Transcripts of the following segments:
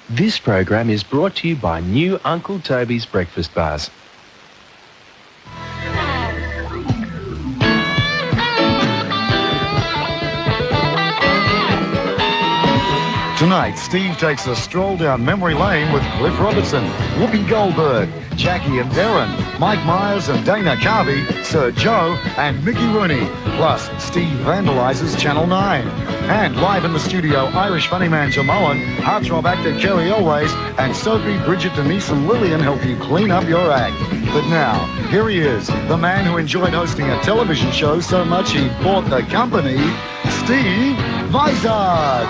This program is brought to you by new Uncle Toby's Breakfast Bars. Tonight, Steve takes a stroll down memory lane with Cliff Robertson, Whoopi Goldberg, Jackie and Darren, Mike Myers and Dana Carvey, Sir Joe and Mickey Rooney. Plus, Steve vandalizes Channel 9. And live in the studio, Irish funny man Jamoan, heartthrob actor Kerry Elways, and Sophie, Bridget, Denise and Lillian help you clean up your act. But now, here he is, the man who enjoyed hosting a television show so much he bought the company, Steve Vizard.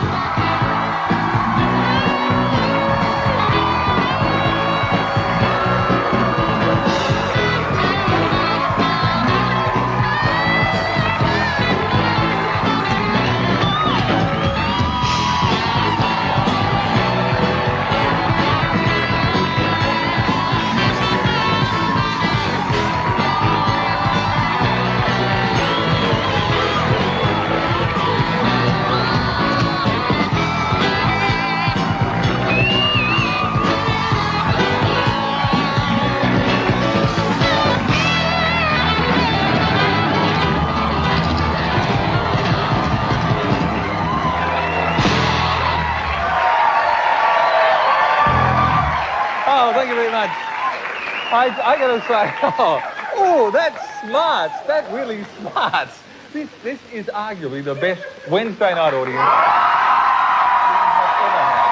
I gotta say, oh, that's smart. That's really smart. This is arguably the best Wednesday night audience we've ever had.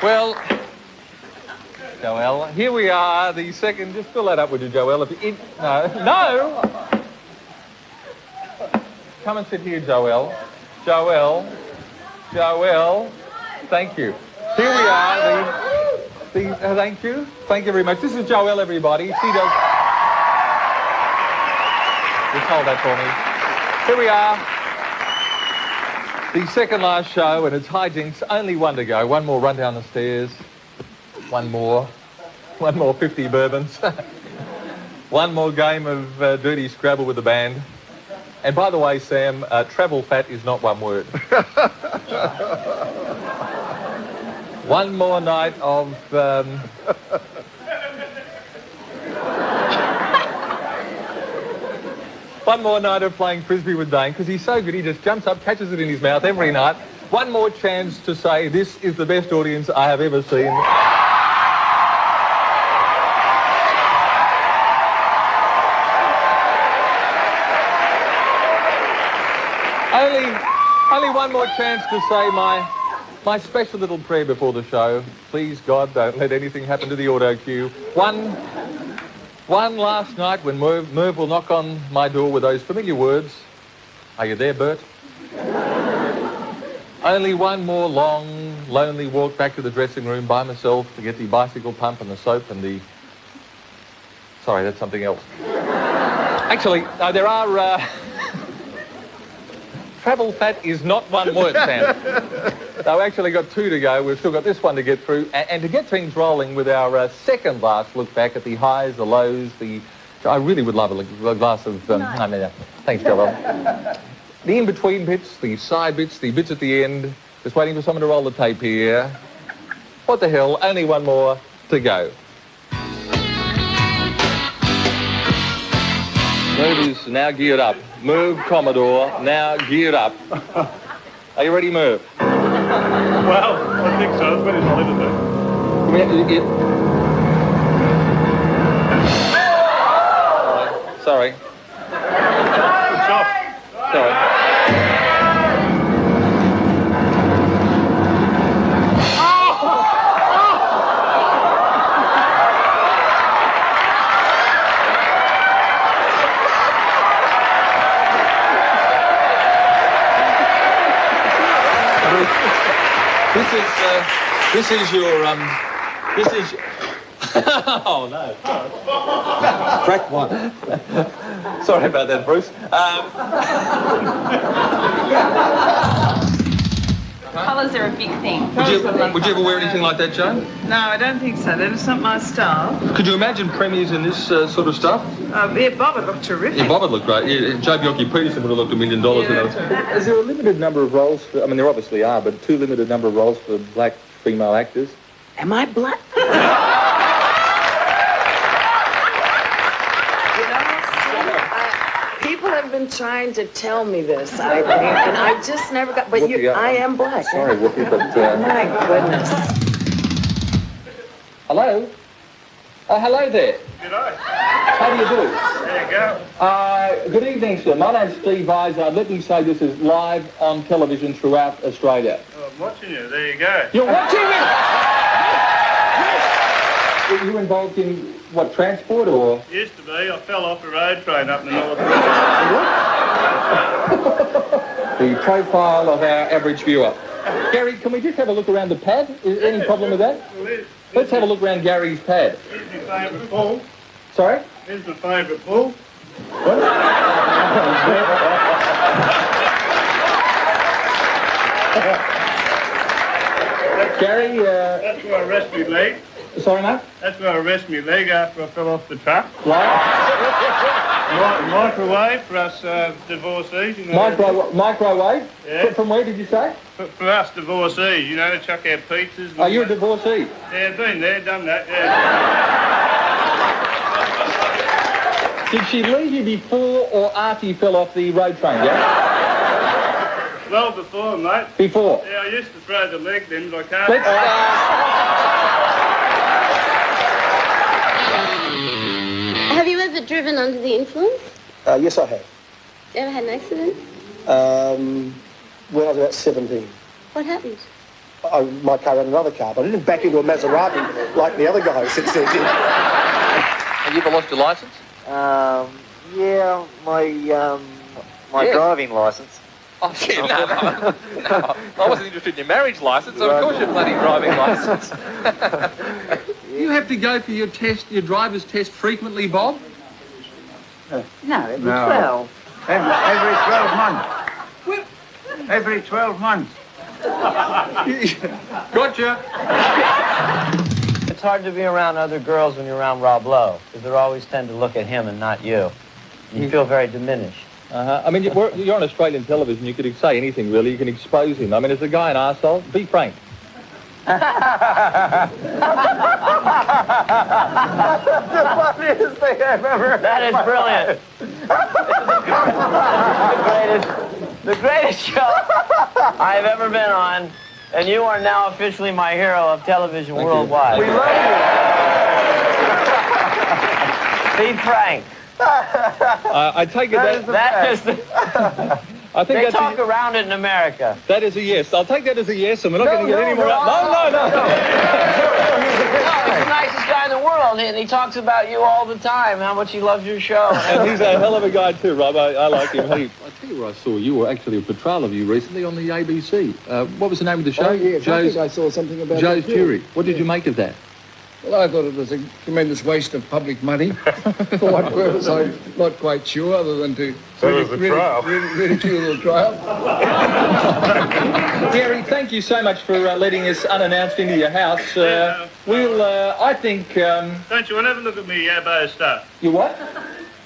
Well, Joel, here we are, the second. Just fill that up with you, Joel. If you, no. Come and sit here, Joel. Joel. Thank you. Here we are, thank you. Thank you very much. This is Joelle, everybody. She does... Just hold that for me. Here we are. The second last show, and it's hijinks. Only one to go. One more run down the stairs. One more 50 bourbons. One more game of dirty Scrabble with the band. And by the way, Sam, travel fat is not one word. One more night of... one more night of playing Frisbee with Dane, because he's so good, he just jumps up, catches it in his mouth every night. One more chance to say, this is the best audience I have ever seen. Only one more chance to say my special little prayer before the show. Please, God, don't let anything happen to the auto cue. One last night when Merv will knock on my door with those familiar words. Are you there, Bert? Only one more long, lonely walk back to the dressing room by myself to get the bicycle pump and the soap and the... Sorry, that's something else. Actually, there are... Travel fat is not one word, Sam. I've actually got two to go. We've still got this one to get through. And to get things rolling with our second last look back at the highs, the lows, I really would love a glass of... Thanks, Joel. The in-between bits, the side bits, the bits at the end. Just waiting for someone to roll the tape here. What the hell? Only one more to go. Merv is now geared up. Merv Commodore, now geared up. Are you ready, Merv? Well, I think so. It's very solid, isn't it? Sorry. It's off. Sorry. This is your, oh, no. Crack one. Sorry about that, Bruce. colours are a big thing. Would you ever wear anything like that, Joe? No, I don't think so. That is not my style. Could you imagine premiers in this sort of stuff? Yeah, Bob would look terrific. Yeah, Bob would look great. Yeah, Joe Bjelke-Peterson would have looked $1 million. Is there a limited number of roles for, I mean, there obviously are, but too limited number of roles for black female actors? Am I black? People have been trying to tell me this, I think, and I just never got. But I am black. Sorry, Whoopi, but My goodness. hello. Oh, hello there. G'day. How do you do? There you go. Good evening, sir. My name's Steve Vizard. Let me say this is live on television throughout Australia. Oh, I'm watching you. There you go. You're watching it? Are you involved in, what, transport or? Used to be. I fell off a road train up in the north. The profile of our average viewer. Gary, can we just have a look around the pad? Is any problem with that? Let's have a look around Gary's pad. Here's my favourite pool. Sorry? Here's my favourite pool. Gary, That's where I rest my leg. sorry, mate? That's where I rest my leg after I fell off the truck. Right. Microwave for us divorcees. You know. Microwave? Yeah. From where did you say? For us divorcees, you know, to chuck our pizzas. Oh, you're a divorcee? Yeah, been there, done that, yeah. Did she leave you before or after you fell off the road train, Gary? Well before, mate. Before? Yeah, I used to throw the leg then, but I can't. Let's, Have you ever driven under the influence? Yes, I have. You ever had an accident? When I was about 17. What happened? My car had another car, but I didn't back into a Maserati like the other guy since then. have you ever lost your licence? Yeah, my driving licence. Oh, shit, no. I wasn't interested in your marriage licence, so of course your bloody driving licence. You have to go for your test, your driver's test frequently, Bob? No, every 12. Every 12 months. Every 12 months. Gotcha. It's hard to be around other girls when you're around Rob Lowe, because they always tend to look at him and not you. You feel very diminished. I mean, you're on Australian television. You could say anything, really. You can expose him. I mean, is the guy an arsehole? Be frank. That's the funniest thing I've ever heard. That is brilliant. the greatest show I've ever been on, and you are now officially my hero of television worldwide. We love Be frank. I take it that is the... I think they talk around it in America. That is a yes. I'll take that as a yes, and we're not going to get any more out. No. He's the nicest guy in the world, and he talks about you all the time, how much he loves your show. And he's a hell of a guy too, Rob. I like him. Hey, I tell you where I saw you, or actually a portrayal of you recently on the ABC. What was the name of the show? Oh, yes, I think I saw something about Joe's that, Jury. What did you make of that? Well, I thought it was a tremendous waste of public money. For what purpose, I'm not quite sure, other than to ridicule the trial. Gary, thank you so much for letting us unannounced into your house. We'll, I think... Don't you want to have a look at me Yabbo stuff? You what?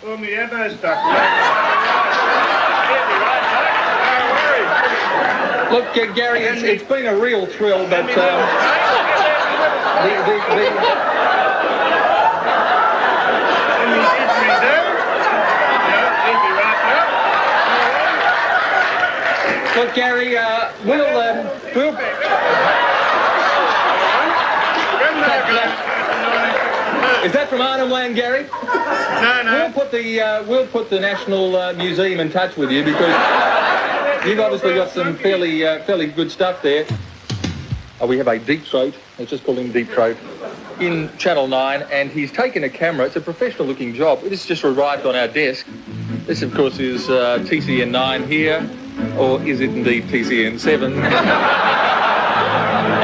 Well, me Yabbo stuff. Look, Gary, it's been a real thrill, but... Look, Gary, we'll... Is that from Arnhem Land, Gary? No. We'll put the National Museum in touch with you, because you've obviously got some fairly good stuff there. We have a deep throat, let's just call him Deep Throat, in Channel 9, and he's taken a camera. It's a professional-looking job. This just arrived on our desk. This, of course, is TCN 9 here, or is it indeed TCN 7?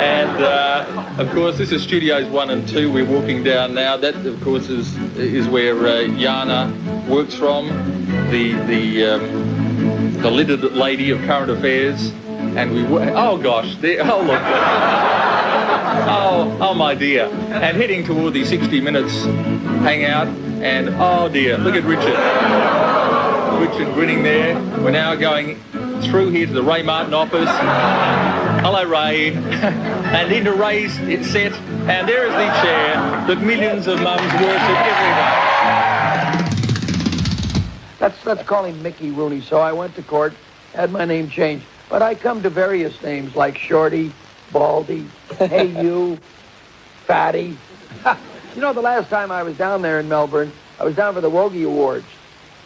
And, of course, this is Studios 1 and 2. We're walking down now. That, of course, is where Yana works from, the lidded lady of current affairs. and oh gosh, there, oh look. Oh my dear. And heading toward the 60 Minutes hangout, and oh dear, look at Richard. Richard grinning there. We're now going through here to the Ray Martin office. Hello, Ray. And into Ray's set, and there is the chair that millions of mums worship every day. Let's call him Mickey Rooney. So I went to court, had my name changed, but I come to various names like Shorty, Baldy, Hey You, Fatty. You know, the last time I was down there in Melbourne, I was down for the Wogey Awards.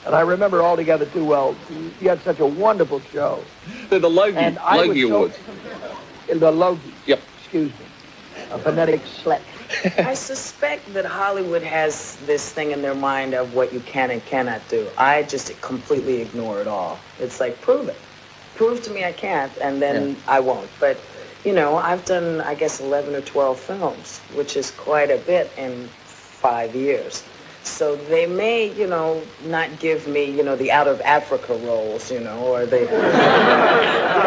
And I remember altogether too well. You had such a wonderful show. The Logie Awards. The Logie. Yep. Excuse me. A phonetic slip. I suspect that Hollywood has this thing in their mind of what you can and cannot do. I just completely ignore it all. It's like, prove it. Prove to me I can't, and then I won't. But, you know, I've done, I guess, 11 or 12 films, which is quite a bit in 5 years. So they may, you know, not give me, you know, the Out of Africa roles, you know, or the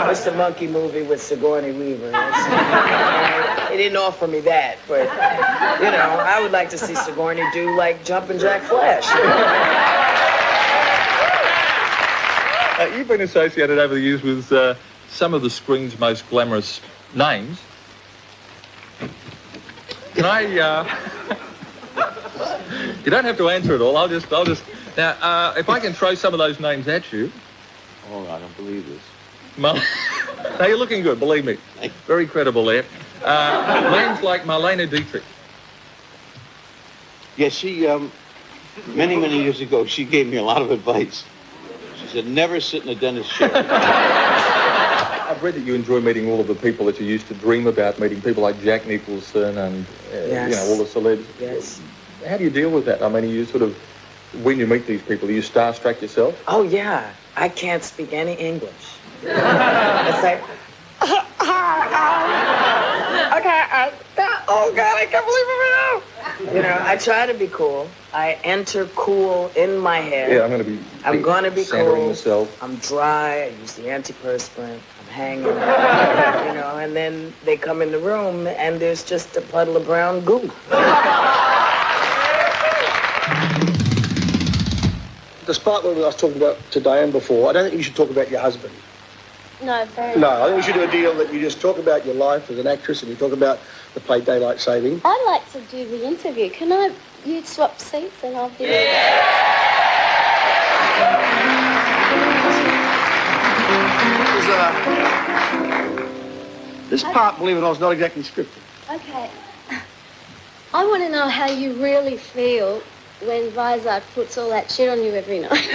Mr. Monkey movie with Sigourney Weaver. They didn't offer me that, but, you know, I would like to see Sigourney do, like, Jumpin' Jack Flash. You've been associated over the years with some of the screen's most glamorous names. Can I... You don't have to answer it all. I'll just. Now, if I can throw some of those names at you. Oh, I don't believe this. Now, you're looking good, believe me. Very credible there. Names like Marlene Dietrich. Yeah, she, many years ago, she gave me a lot of advice. She said, never sit in a dentist's chair. I've read that you enjoy meeting all of the people that you used to dream about, meeting people like Jack Nicholson and, yes. You know, all the celebs. Yes. How do you deal with that? I mean, are you sort of, when you meet these people, are you starstruck yourself? Oh, yeah. I can't speak any English. It's like, okay, oh, God, I can't believe it right now. You know, I try to be cool. I enter cool in my head. Yeah, I'm going to be cool. Myself. I'm dry. I use the antiperspirant. I'm hanging, you know, and then they come in the room, and there's just a puddle of brown goo. Despite what I was talking about to Diane before, I don't think you should talk about your husband. No, very No, I think we should do a deal that you just talk about your life as an actress and you talk about the play Daylight Saving. I'd like to do the interview. Can you swap seats and I'll do This part, believe it or not, is not exactly scripted. Okay. I want to know how you really feel when Vizard puts all that shit on you every night.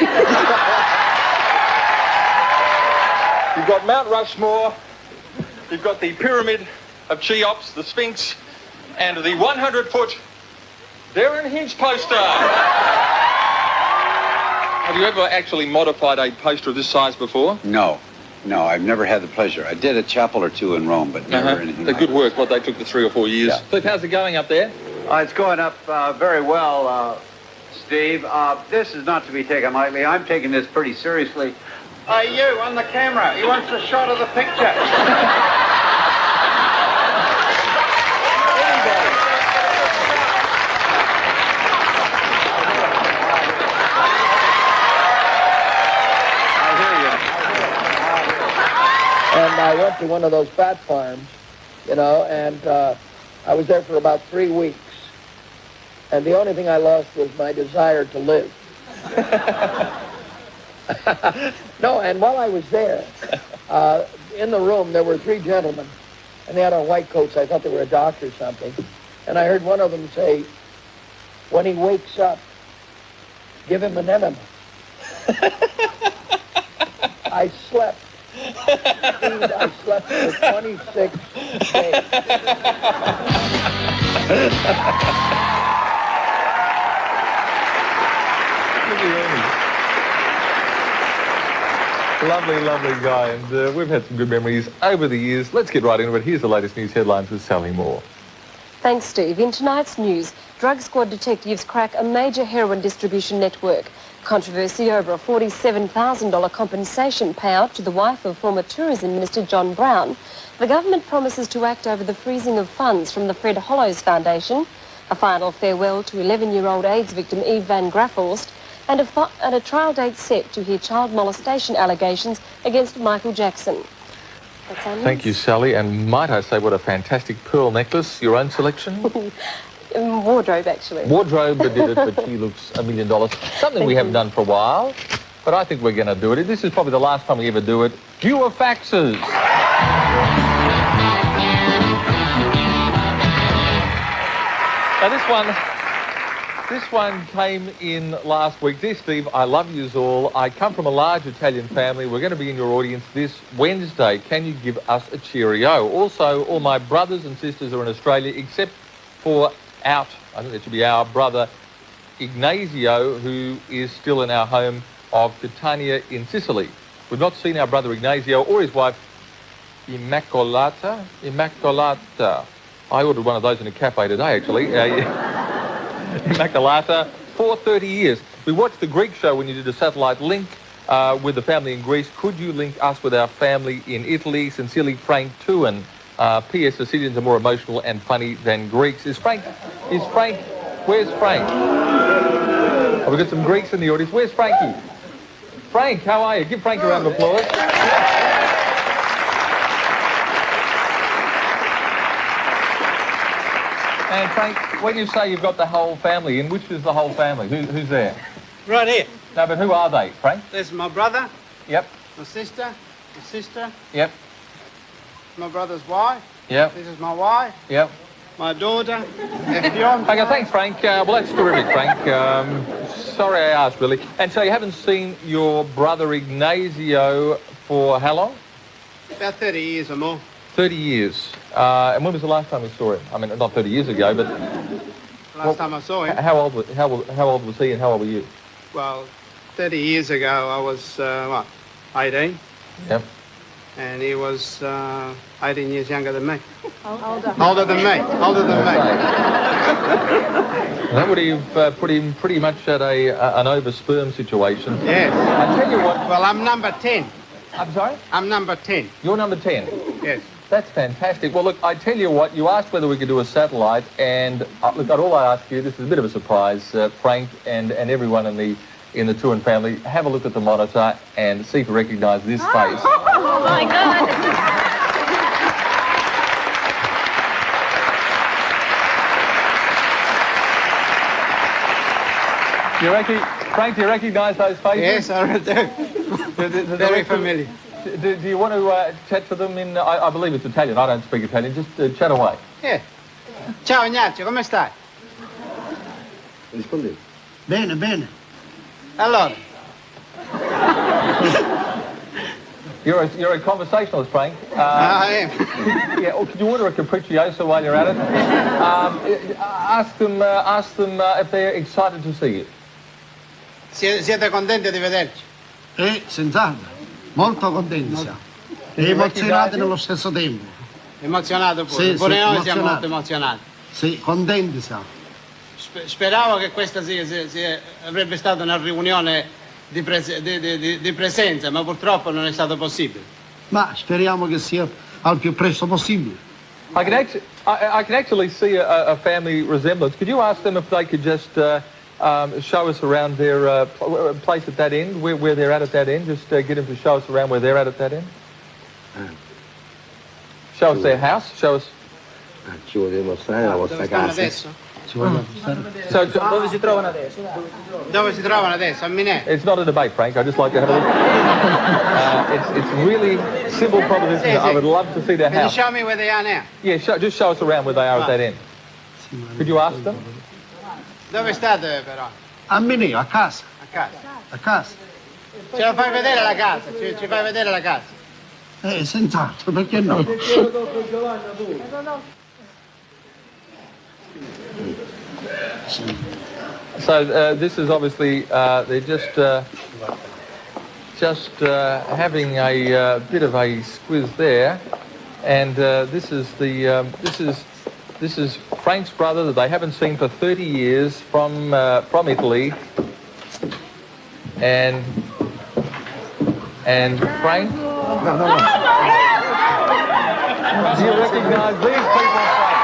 You've got Mount Rushmore, you've got the Pyramid of Cheops, the Sphinx, and the 100-foot Darren Hinch poster. Have you ever actually modified a poster of this size before? No, I've never had the pleasure. I did a chapel or two in Rome, but never anything like good work, what they took the 3 or 4 years. Yeah. Cliff, how's it going up there? It's going up very well, Steve. This is not to be taken lightly. I'm taking this pretty seriously. You on the camera. He wants a shot of the picture. And I went to one of those fat farms, you know, and I was there for about 3 weeks. And the only thing I lost was my desire to live. No, and while I was there, in the room, there were 3 gentlemen, and they had on white coats. I thought they were a doctor or something. And I heard one of them say, when he wakes up, give him an enema. I slept. Indeed, I slept for 26 days. Lovely guy, and we've had some good memories over the years. Let's get right into it. Here's the latest news headlines with Sally Moore. Thanks, Steve. In tonight's news, drug squad detectives crack a major heroin distribution network. Controversy over a $47,000 compensation payout to the wife of former Tourism Minister John Brown. The government promises to act over the freezing of funds from the Fred Hollows Foundation, a final farewell to 11-year-old AIDS victim Eve Van Grafhorst, and a trial date set to hear child molestation allegations against Michael Jackson. Thank you, Sally. And might I say, what a fantastic pearl necklace. Your own selection? Wardrobe, actually. Wardrobe did it, but she looks $1 million. Something we haven't done for a while, but I think we're going to do it. This is probably the last time we ever do it. Viewer faxes. Now, this one came in last week. Dear Steve, I love yous all. I come from a large Italian family. We're going to be in your audience this Wednesday. Can you give us a cheerio? Also, all my brothers and sisters are in Australia, except for I think it should be our brother Ignazio, who is still in our home of Catania in Sicily. We've not seen our brother Ignazio or his wife Immacolata. I ordered one of those in a cafe today, actually. Immacolata, for 30 years. We watched the Greek show when you did a satellite link with the family in Greece. Could you link us with our family in Italy? Sincerely, Frank Tuan. P.S. Sicilians are more emotional and funny than Greeks. Where's Frank? Oh, we've got some Greeks in the audience. Where's Frankie? Frank, how are you? Give Frank a round of applause. And Frank, when you say you've got the whole family in, which is the whole family? Who's there? Right here. No, but who are they, Frank? There's my brother. Yep. My sister. Yep. My brother's wife. Yep. This is my wife. Yep. My daughter. Okay, thanks, Frank. Well, that's terrific, Frank. Sorry I asked, really. And so you haven't seen your brother Ignazio for how long? About 30 years or more. 30 years. And when was the last time you saw him? I mean, not 30 years ago, but... Last time I saw him. How old was he and how old were you? Well, 30 years ago I was, 18. Yep. And he was 18 years younger than me. Older. Older than me. That would have put him pretty much at an over-sperm situation. Yes. I tell you what... Well, I'm number 10. I'm sorry? I'm number 10. You're number 10? Yes. That's fantastic. Well, look, I tell you what, you asked whether we could do a satellite, and look, all I ask you, this is a bit of a surprise, Frank and everyone in the Tuan family, have a look at the monitor and see if you recognise this face. Oh, my God. Frank, do you recognise those faces? Yes, I do. Very familiar. Do you want to chat to them in, I believe it's Italian, I don't speak Italian, just chat away. Yeah. Ciao Ignazio, come stai? Rispondi. Bene, bene. Allora. You're a conversationalist, Frank. I am. Yeah, or could you order a capriccioso while you're at it? Ask them if they're excited to see you. Siete contenti di vederci? Senz'altro. Molto contenti siamo. E emozionati nello stesso tempo. Emozionato pure. Sì, pure sì, noi siamo emozionati. molto emozionati. Sì, contenti siamo. Speravo che questa avrebbe stata una riunione di presenza, ma purtroppo non è stato possibile. Ma speriamo che sia al più presto possibile. I can actually see a family resemblance. Could you ask them if they could just show us around their place at that end, where they're at that end? Just get them to show us around where they're at that end. Show us their house. Show us. Ci vuole mostrare la vostra casa. Adesso? Ci vuole mostrare. Dove si trovano adesso? Dove si trovano adesso? A Mineo? It's not a debate, Frank. I just like to have a look. It's really simple proposition. I would love to see their Can you house. show me where they are now? Yeah, just show us around where they are at that end. Could you ask them? Dove state però? A Mineo, a casa. A casa. A casa. Ce la fai vedere la casa? Ci fai vedere la casa? Senz'altro, perché no? So this is obviously they're just having a bit of a squiz there, and this is Frank's brother that they haven't seen for 30 years from Italy. And Frank? No. Do you recognise these people, Frank?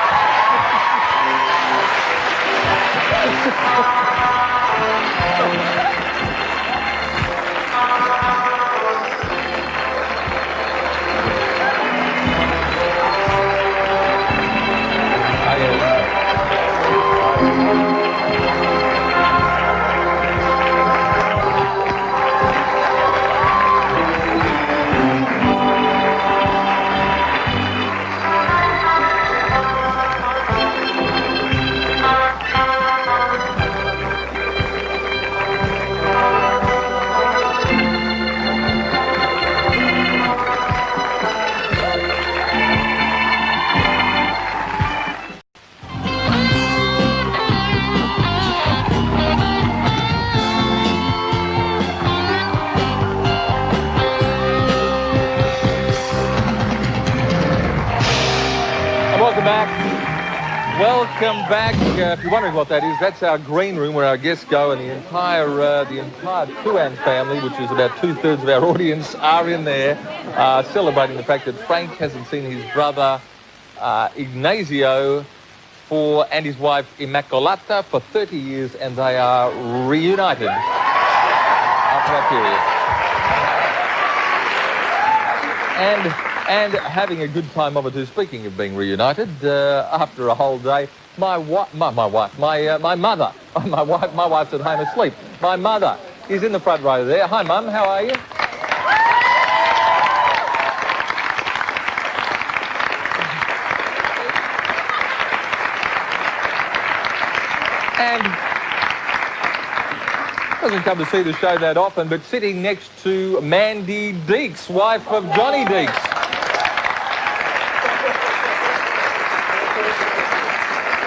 Welcome back. If you're wondering what that is, that's our green room where our guests go, and the entire Tuan family, which is about 2/3 of our audience, are in there celebrating the fact that Frank hasn't seen his brother Ignazio and his wife Immacolata for 30 years, and they are reunited after that period. And having a good time of it too. Speaking of being reunited, after a whole day, my wife's at home asleep. My mother is in the front row there. Hi, Mum, how are you? And doesn't come to see the show that often, but sitting next to Mandy Deeks, wife of Johnny Deeks.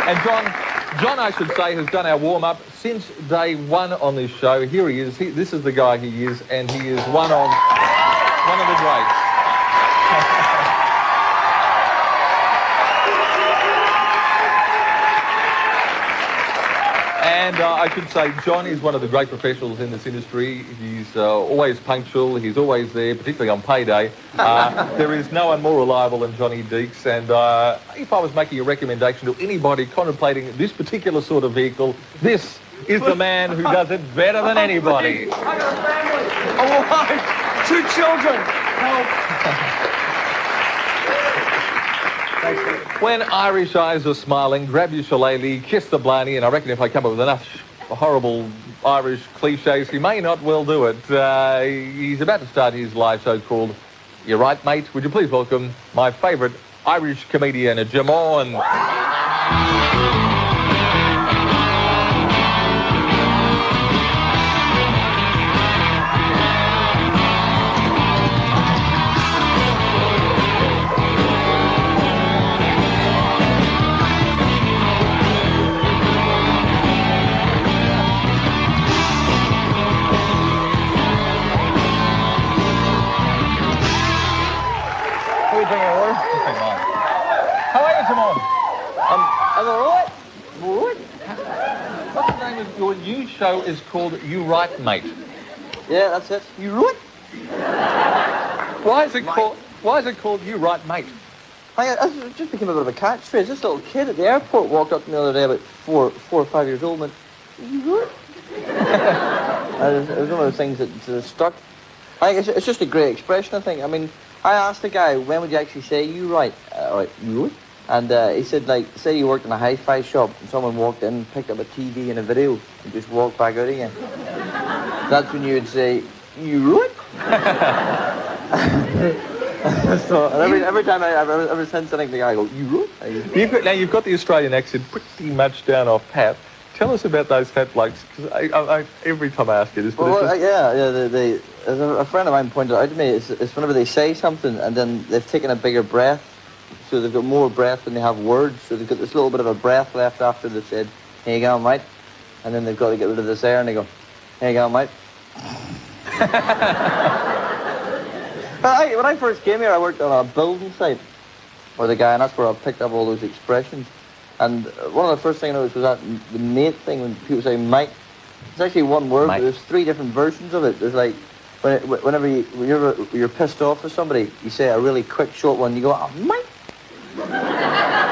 And John, I should say, has done our warm-up since day one on this show. Here he is. This is the guy he is, and he is one of the greats. And I should say, John is one of the great professionals in this industry. He's always punctual. He's always there, particularly on payday. There is no one more reliable than Johnny Deeks. And if I was making a recommendation to anybody contemplating this particular sort of vehicle, this is the man who does it better than anybody. I got a family, a wife, 2 children. Help. When Irish eyes are smiling, grab your shillelagh, kiss the blarney, and I reckon if I come up with enough horrible Irish cliches, he may not well do it. He's about to start his live show called You're Right, Mate. Would you please welcome my favourite Irish comedian, Jamon. How are you, Jamon? I'm all right. What's the name of your new show? Is called You Right, Mate. Yeah, that's it. You right? Why is it called You Right, Mate? It just became a bit of a catchphrase. This little kid at the airport walked up to me the other day, about 4 or 5 years old, and went, "You right?" It was one of those things that stuck. I think it's just a great expression, I think. I mean, I asked the guy, when would you actually say you right? You right? And he said, like, say you worked in a hi-fi shop and someone walked in, picked up a TV and a video and just walked back out again. That's when you would say, you right? So every time ever since I think the guy goes, you right? Now you've got the Australian accent pretty much down off pat. Tell us about those fat blokes, because I every time I ask you this. A friend of mine pointed out to me, it's whenever they say something and then they've taken a bigger breath, so they've got more breath than they have words, so they've got this little bit of a breath left after they've said, "Here you go, mate," and then they've got to get rid of this air and they go, "Here you go, mate." When I first came here, I worked on a building site with a guy, and that's where I picked up all those expressions. And one of the first things I noticed was that the mate thing, when people say mate, It's actually one word, Mate. but there's 3 different versions of it. There's like, whenever you're pissed off with somebody, you say a really quick, short one. You go, oh, mate.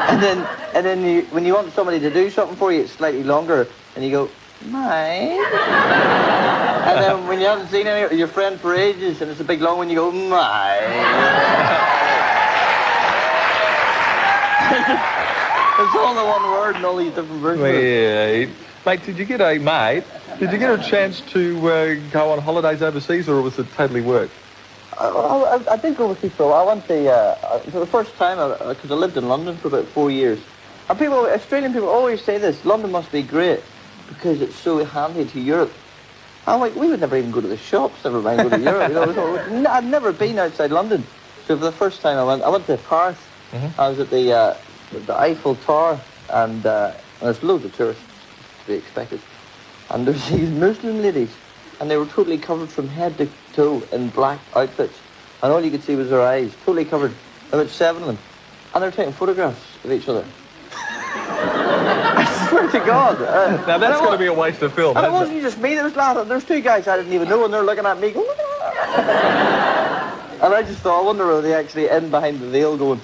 and then when you want somebody to do something for you, it's slightly longer, and you go, mate. And then when you haven't seen your friend for ages, and it's a big long one, you go, mate. It's all the one word and all these different versions. Mate, did you get a chance to go on holidays overseas, or was it totally work? I did go overseas for a while. I went for the first time, because I lived in London for about 4 years. And Australian people always say this, London must be great because it's so handy to Europe. I'm like, we would never even go to the shops, never mind go to Europe. I'd never been outside London. So for the first time I went to Paris. Mm-hmm. I was at the Eiffel Tower, and there's loads of tourists to be expected. And there's these Muslim ladies, and they were totally covered from head to toe in black outfits. And all you could see was their eyes, totally covered. About 7 of them. And they're taking photographs of each other. I swear to God. Now that's got to be a waste of film. And it wasn't just me that was laughing. There's 2 guys I didn't even know, and they're looking at me going, and I just thought, I wonder were they actually in behind the veil going.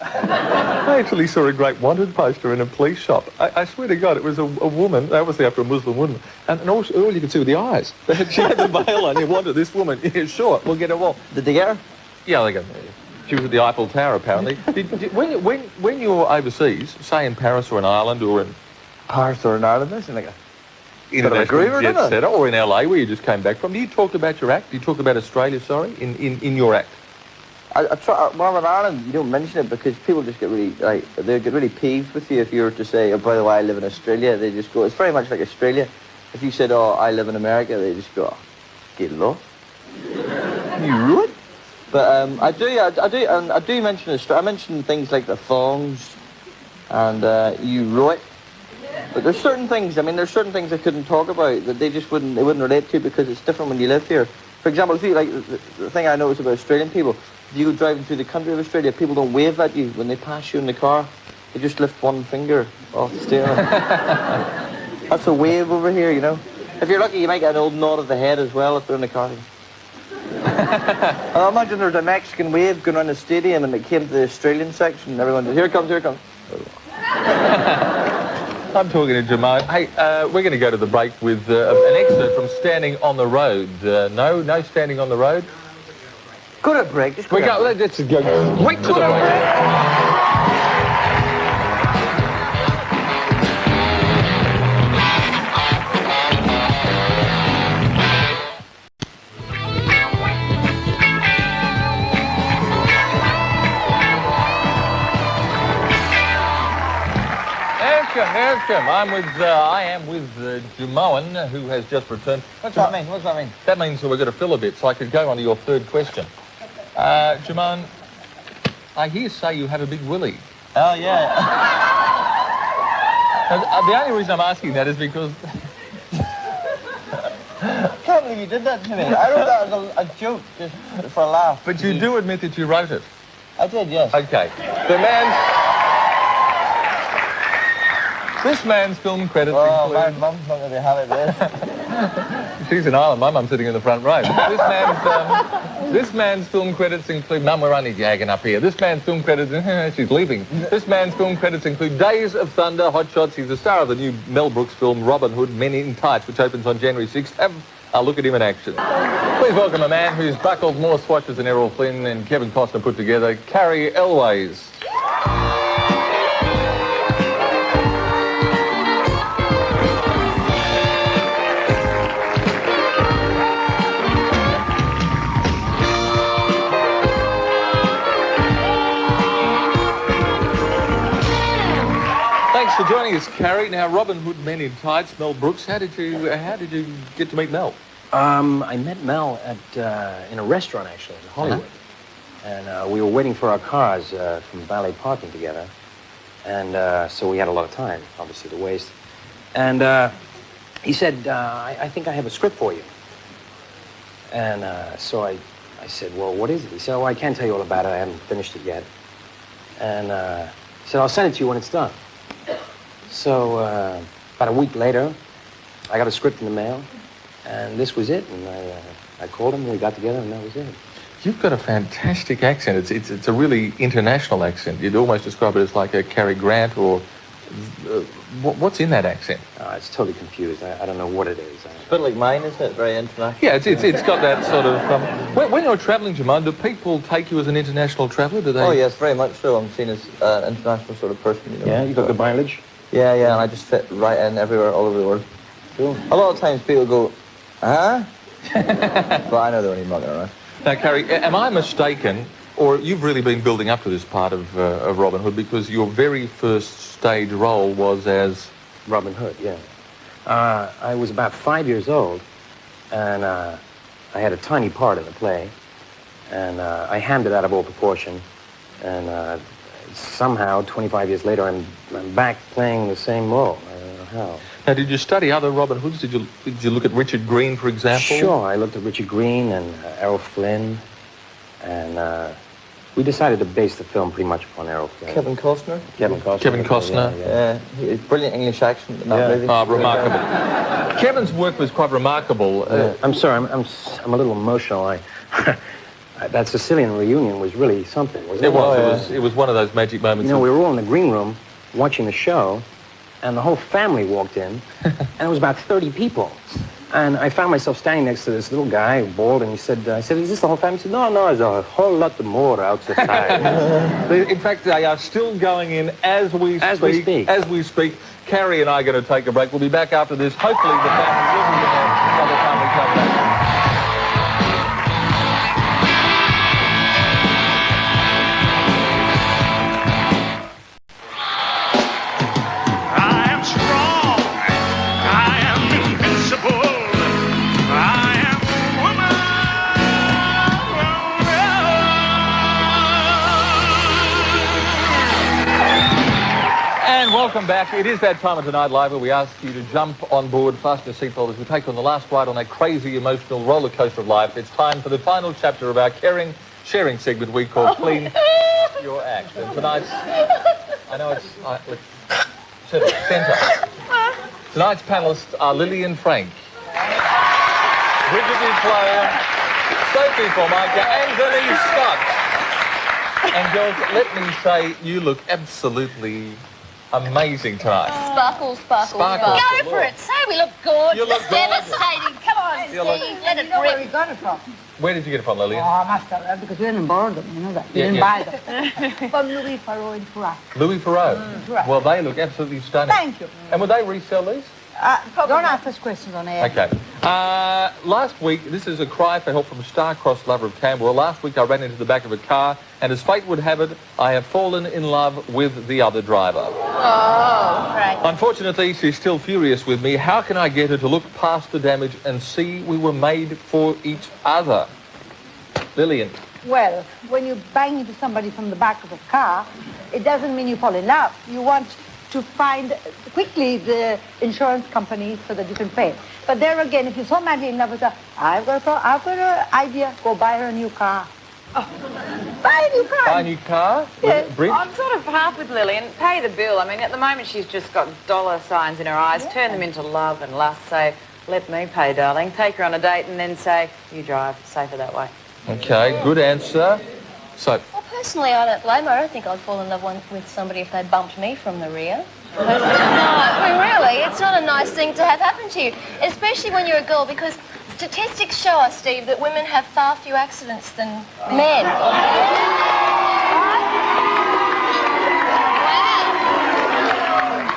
I actually saw a great wanted poster in a police shop. I swear to God, it was a woman, obviously after a Muslim woman, and all you could see were the eyes. She had the veil on. You wanted this woman. Yeah, sure, we'll get her off. Did they get her? Yeah, they got her. She was at the Eiffel Tower, apparently. When you're overseas, say in Paris or in Ireland or in... Paris or in Ireland, that's like a... International jet setter, or in LA where you just came back from. Do you talk about your act? Do you talk about Australia, sorry, in your act? When I'm in Ireland, you don't mention it because people just get really, they get really peeved with you if you were to say, oh, by the way, I live in Australia. They just go, it's very much like Australia. If you said, oh, I live in America, they just go, get lost. You rude. But I do mention Australia. I mention things like the thongs and you right. But there's certain things, there's certain things I couldn't talk about that they wouldn't relate to because it's different when you live here. For example, see, like the thing I noticed about Australian people, if you go driving through the country of Australia, people don't wave at you when they pass you in the car. They just lift one finger off the steering. That's a wave over here, you know. If you're lucky, you might get an old nod of the head as well if they're in the car. I imagine there's a Mexican wave going around the stadium and it came to the Australian section and everyone said, here it comes, here it comes. I'm talking to Jamal. Hey, we're going to go to the break with an excerpt from Standing on the Road. No Standing on the Road? Go to break. Let's go right to the break. I am with Jumoan, who has just returned. What's that mean? What's that mean? That means we're going to fill a bit, so I could go on to your third question. Jumoan, I hear say you have a big willy. Oh, yeah. The only reason I'm asking that is because... I can't believe you did that to me. I wrote that as a joke, just for a laugh. But you do admit that you wrote it? I did, yes. Okay. This man's film credits include... my mum's not going to have it there. She's in Ireland. My mum's sitting in the front row. This man's film credits include... Mum, we're only gagging up here. This man's film credits... She's leaving. This man's film credits include Days of Thunder, Hot Shots. He's the star of the new Mel Brooks film Robin Hood, Men in Tights, which opens on January 6th. Have a look at him in action. Please welcome a man who's buckled more swatches than Errol Flynn and Kevin Costner put together, Carrie Elways. Thanks for joining us, Carrie. Now, Robin Hood, Men in Tights, Mel Brooks. How did you get to meet Mel? I met Mel in a restaurant, actually, in Hollywood. And we were waiting for our cars from valet parking together. And so we had a lot of time, obviously, to waste. And he said, I think I have a script for you. And so I said, well, what is it? He said, oh, I can't tell you all about it. I haven't finished it yet. And he said, I'll send it to you when it's done. So about a week later, I got a script in the mail, and this was it. And I called him, and we got together, and that was it. You've got a fantastic accent. It's a really international accent. You'd almost describe it as like a Cary Grant or... what's in that accent? It's totally confused. I don't know what it is. It's a bit like mine, isn't it? Very international. Yeah, it's got that sort of... when you're travelling, Jemima, do people take you as an international traveller? Do they? Oh, yes, very much so. I'm seen as an international sort of person, you know. Yeah, you got good mileage? Yeah, and I just fit right in everywhere, all over the world. Cool. A lot of times people go, huh? But I know they're only mucking around. Now, Cary, am I mistaken, or you've really been building up to this part of Robin Hood, because your very first stage role was as... Robin Hood, yeah. I was about 5 years old, and I had a tiny part in the play, and I hammed it out of all proportion, and somehow, 25 years later, I'm back playing the same role. I don't know how. Now, did you study other Robin Hoods? Did you look at Richard Green, for example? Sure, I looked at Richard Green and Errol Flynn, and we decided to base the film pretty much upon Errol Flynn. Kevin Costner? Kevin Costner. Yeah, brilliant English accent in that movie. Oh, remarkable. Kevin's work was quite remarkable. I'm sorry, I'm a little emotional. That Sicilian reunion was really something, wasn't it? It was one of those magic moments. You know, we were all in the green room watching the show, and the whole family walked in, and it was about 30 people. And I found myself standing next to this little guy, bald, and I said, is this the whole family? He said, no, there's a whole lot more outside. In fact, they are still going in as we speak. As we speak. Cary and I are going to take a break. We'll be back after this. Hopefully the family will be there by the time we come back. Welcome back. It is that time of Tonight Live where we ask you to jump on board, fasten your seatbelt as we take on the last ride on that crazy, emotional roller coaster of life. It's time for the final chapter of our caring, sharing segment we call Clean Your Act. And tonight's... I know it's... Centre. Tonight's panellists are Lillian Frank, Bridget Duclos, Sophie Formica, and Denise Scott. And girls, let me say, you look absolutely... amazing tonight. Sparkle. Go for it. Say we look good. You look devastating. Come on, Steve. Let it rip. Where we got it from? Where did you get it from, Lillian? Oh, I must have, because we didn't borrow them, you know that. We didn't buy them. From Louis Farrow in Tourac. Louis Farrow? Well, they look absolutely stunning. Thank you. And would they resell these? Don't ask us questions on air. Okay. Last week, this is a cry for help from a star-crossed lover of Canberra. Last week, I ran into the back of a car, and as fate would have it, I have fallen in love with the other driver. Oh, right. Unfortunately, she's still furious with me. How can I get her to look past the damage and see we were made for each other? Lillian. Well, when you bang into somebody from the back of a car, it doesn't mean you fall in love. You want to find quickly the insurance companies so that you can pay. But there again, if you're so madly in love with her, I've got an idea. Go buy her a new car. Oh. Buy a new car. Buy a new car? Yes. I'm sort of half with Lillian. Pay the bill. I mean, at the moment, she's just got dollar signs in her eyes. Yeah. Turn them into love and lust. Say, let me pay, darling. Take her on a date and then say, you drive. Safer that way. Okay, good answer. So... Well, personally, I don't blame her. I don't think I'd fall in love with somebody if they bumped me from the rear. No, I mean, really, it's not a nice thing to have happen to you, especially when you're a girl, because statistics show us, Steve, that women have far fewer accidents than men.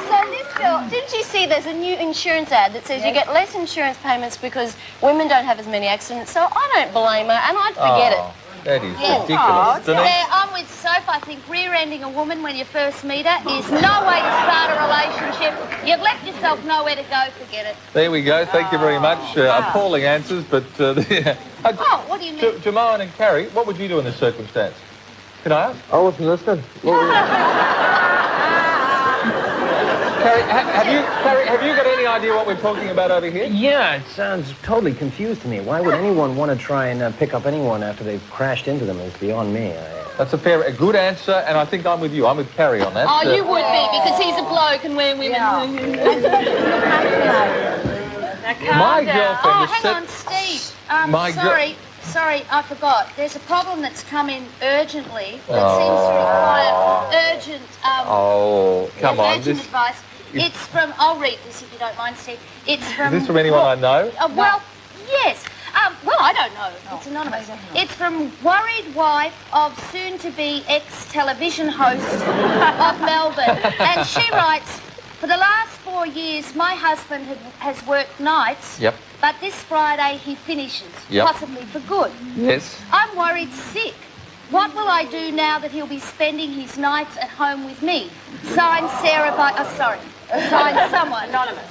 So this girl, didn't you see there's a new insurance ad that says you get less insurance payments because women don't have as many accidents, so I don't blame her, and I'd forget it. That is ridiculous. Yeah, I'm with Soph. I think rear-ending a woman when you first meet her is no way to start a relationship. You've left yourself nowhere to go. Forget it. There we go. Thank you very much. Appalling answers, but... yeah. What do you mean? Jamal and Cary, what would you do in this circumstance? Can I ask? I wasn't listening. Cary, have you got any idea what we're talking about over here? Yeah, it sounds totally confused to me. Why would anyone want to try and pick up anyone after they've crashed into them? It's beyond me. That's a good answer, and I think I'm with you. I'm with Cary on that. Oh, you would be, because he's a bloke and we're women. Now, calm My down. girlfriend Oh, is hang set- on, Steve. My girl- Sorry, I forgot. There's a problem that's come in urgently that seems to require urgent, come on. urgent advice. It's from, I'll read this if you don't mind, Steve. It's from... Is this from anyone I know? Well, yes. Well, I don't know. It's anonymous. It's from worried wife of soon-to-be ex-television host of Melbourne. And she writes, for the last 4 years, my husband has worked nights. Yep. But this Friday he finishes, Yep. possibly for good. Yes. I'm worried sick. What will I do now that he'll be spending his nights at home with me? Signed Sarah signed someone. Anonymous.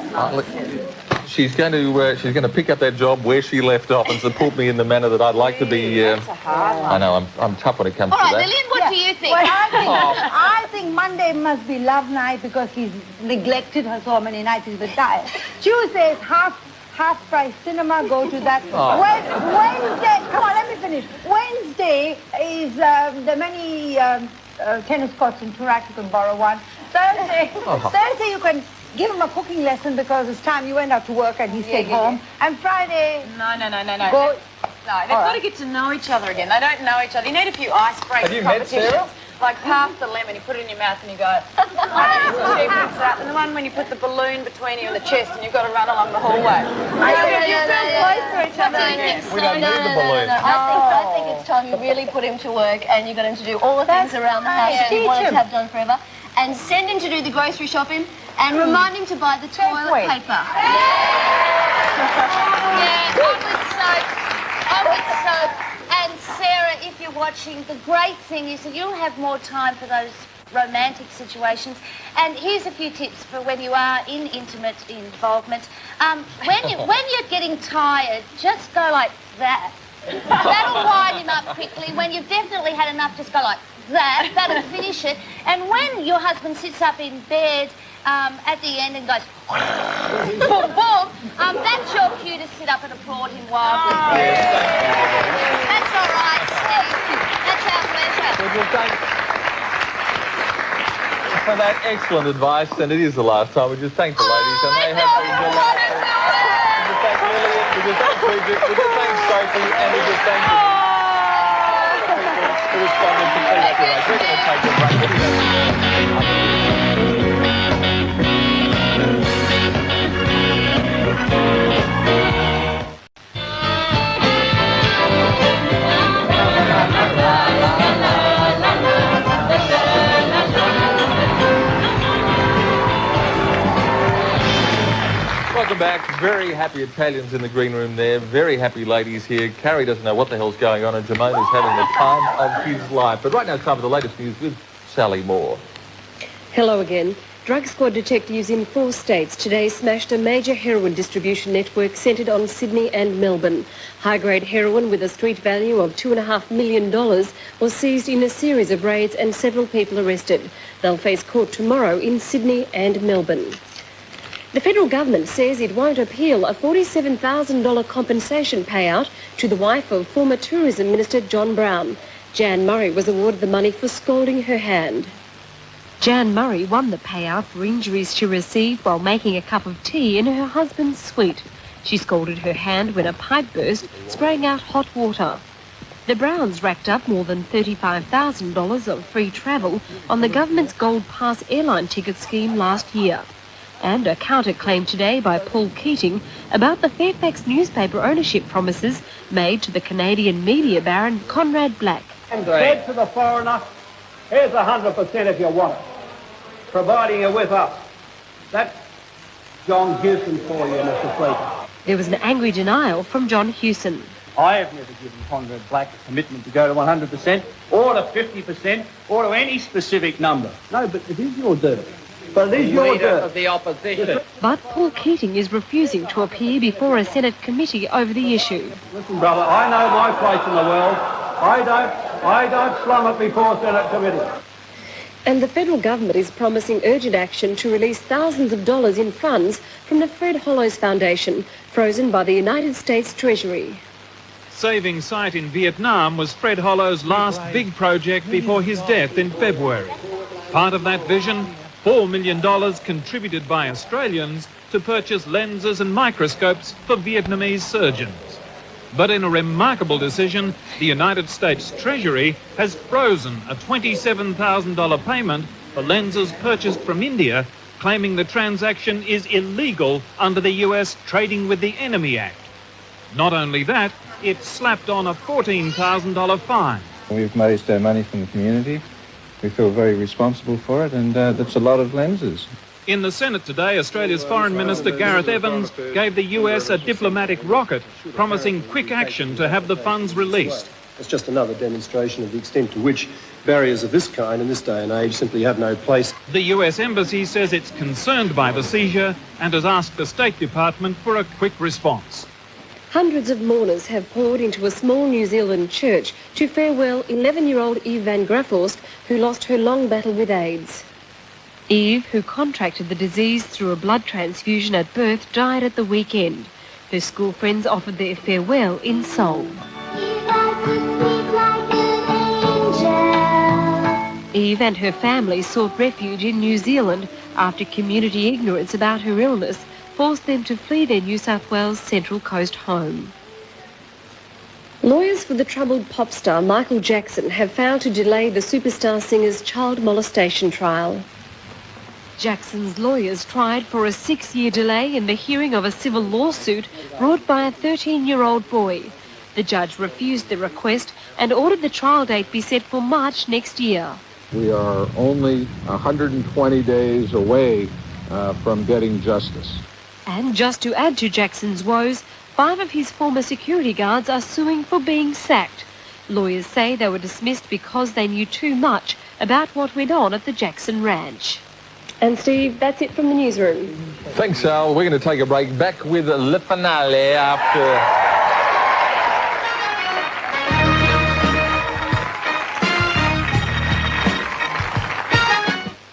She's going to pick up that job where she left off and support me in the manner that I'd like to be. That's a hard one. I know I'm tough when it comes All to right, that. Lillian, what do you think? Well, I think Monday must be love night because he's neglected her so many nights. He's retired. Tuesday is half-price cinema. Go to that. Wednesday, come on, let me finish. Wednesday is the many tennis courts in Toorak. You can borrow one. Thursday you can give him a cooking lesson because it's time you went out to work and he stayed home. And Friday... No. Go... No, they've got to get to know each other again. They don't know each other. You need a few icebreaker Have you met competitions. Sarah? Like half the lemon, you put it in your mouth and you go, and the one when you put the balloon between you and the chest and you've got to run along the hallway. You feel close to each other again. We don't need the balloon. I think it's time you really put him to work and you got him to do all the things around the house that he wanted to have done forever. And send him to do the grocery shopping and remind him to buy the toilet paper. I would soap. And Sarah, if you're watching, the great thing is that you'll have more time for those romantic situations. And here's a few tips for when you are in intimate involvement. When you're getting tired, just go like that. That'll wind him up quickly. When you've definitely had enough, just go like that. That'll finish it. And when your husband sits up in bed at the end and goes boom, boom, that's your cue to sit up and applaud him wildly. That's all right, Steve. That's our pleasure. Well, thanks for that excellent advice, and it is the last time. We just thank the ladies, and they have been delighted. We just thank Lillian, we just thank Bridget, we just thank Sophie, and we just thank the people who responded to Facebook. We're going to take a break. Welcome back. Very happy Italians in the green room there. Very happy ladies here. Carrie doesn't know what the hell's going on, and Jermaine is having the time of his life. But right now it's time for the latest news with Sally Moore. Hello again. Drug squad detectives in 4 states today smashed a major heroin distribution network centred on Sydney and Melbourne. High-grade heroin with a street value of $2.5 million was seized in a series of raids and several people arrested. They'll face court tomorrow in Sydney and Melbourne. The federal government says it won't appeal a $47,000 compensation payout to the wife of former Tourism Minister John Brown. Jan Murray was awarded the money for scalding her hand. Jan Murray won the payout for injuries she received while making a cup of tea in her husband's suite. She scalded her hand when a pipe burst, spraying out hot water. The Browns racked up more than $35,000 of free travel on the government's Gold Pass airline ticket scheme last year. And a counter-claim today by Paul Keating about the Fairfax newspaper ownership promises made to the Canadian media baron Conrad Black. And said to the foreigner, here's 100% if you want it, providing you're with us. That's John Hewson for you, Mr. Speaker. There was an angry denial from John Hewson. I have never given Conrad Black a commitment to go to 100% or to 50% or to any specific number. No, but it is your dirt. But it is your dirt. Of the opposition. But Paul Keating is refusing to appear before a Senate committee over the issue. Listen, brother, I know my place in the world. I don't slum it before Senate committee. And the federal government is promising urgent action to release thousands of dollars in funds from the Fred Hollows Foundation, frozen by the United States Treasury. Saving sight in Vietnam was Fred Hollow's last big project before his death in February. Part of that vision, $4 million contributed by Australians, to purchase lenses and microscopes for Vietnamese surgeons. But in a remarkable decision, the United States Treasury has frozen a $27,000 payment for lenses purchased from India, claiming the transaction is illegal under the US Trading with the Enemy Act. Not only that, it slapped on a $14,000 fine. We've raised our money from the community. We feel very responsible for it, and that's a lot of lenses. In the Senate today, Australia's Foreign Minister Gareth Evans gave the US a diplomatic rocket, promising quick action to have the funds released. It's just another demonstration of the extent to which barriers of this kind in this day and age simply have no place. The US Embassy says it's concerned by the seizure and has asked the State Department for a quick response. Hundreds of mourners have poured into a small New Zealand church to farewell 11-year-old Eve van Grafhorst, who lost her long battle with AIDS. Eve, who contracted the disease through a blood transfusion at birth, died at the weekend. Her school friends offered their farewell in song. Eve and her family sought refuge in New Zealand after community ignorance about her illness forced them to flee their New South Wales Central Coast home. Lawyers for the troubled pop star Michael Jackson have failed to delay the superstar singer's child molestation trial. Jackson's lawyers tried for a 6-year delay in the hearing of a civil lawsuit brought by a 13-year-old boy. The judge refused the request and ordered the trial date be set for March next year. We are only 120 days away from getting justice. And just to add to Jackson's woes, 5 of his former security guards are suing for being sacked. Lawyers say they were dismissed because they knew too much about what went on at the Jackson Ranch. And Steve, that's it from the newsroom. Thanks, Al. We're going to take a break. Back with the finale after